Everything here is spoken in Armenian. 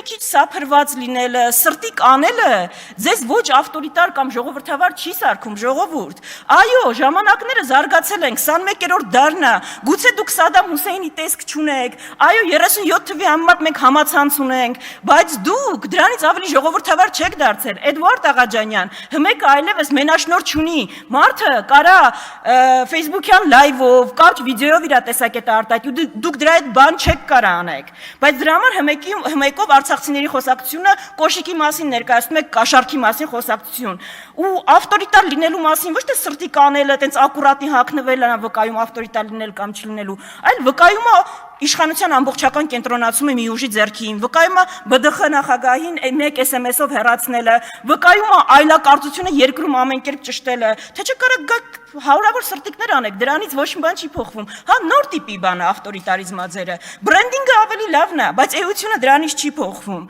մի քիչ սափրված լինելը, սրտի կանելը ձեզ ոչ ավտորիտար կամ ժողովրդավար չի սարքում, ժողովուրդ։ Այո, ժամանակները զարգացել են, 21-րդ դարն է, գուցե դուք Սադամ Հուսեյնի տեսք չունեք, այո, 37 թվի համար մենք համացանց ունենք, բայց դուք դրանից ավելի ժողովրդավար չեք դարձել։ Էդվարդ Աղաջանյան, հմեկը այլևս մենաշնորհ չունի, մարդը կարա Facebook-յան լայվով, կարճ վիդեոյով իր տեսակետը արտահայտի, դուք դրա հետ բան չեք կարա անեք, բայց դրա համար հմեկով արցախցիների խոսակցությունը կոշիկի մասին ներկայացնում եք կաշառքի մասին խոսակցություն, ու ավտորիտար լինելու մասին ոչ թե սրտի կանելը, տենց ակուրատնի հագնվելն է վկայում ավտորիտար լինել կամ չլինելու, այլ վկայում է իշխանության ամբողջական կենտրոնացումը մի ուժի ձեռքին, վկայում է ԲԴԽ նախագահին մեկ SMS-ով հեռացնելը, վկայում է այլակարծությունը երկրում ամեն կերպ ճշտելը, թե չկարեք գաք հարյուրավոր սրտիկներ անեք, դրանից ոչ մի բան չի փոխվում, հա նոր տիպի բան է ավտորիտարիզմը ձերը, բրենդինգը ավելի լավն է, բայց էությունը դրանից չի փոխվում,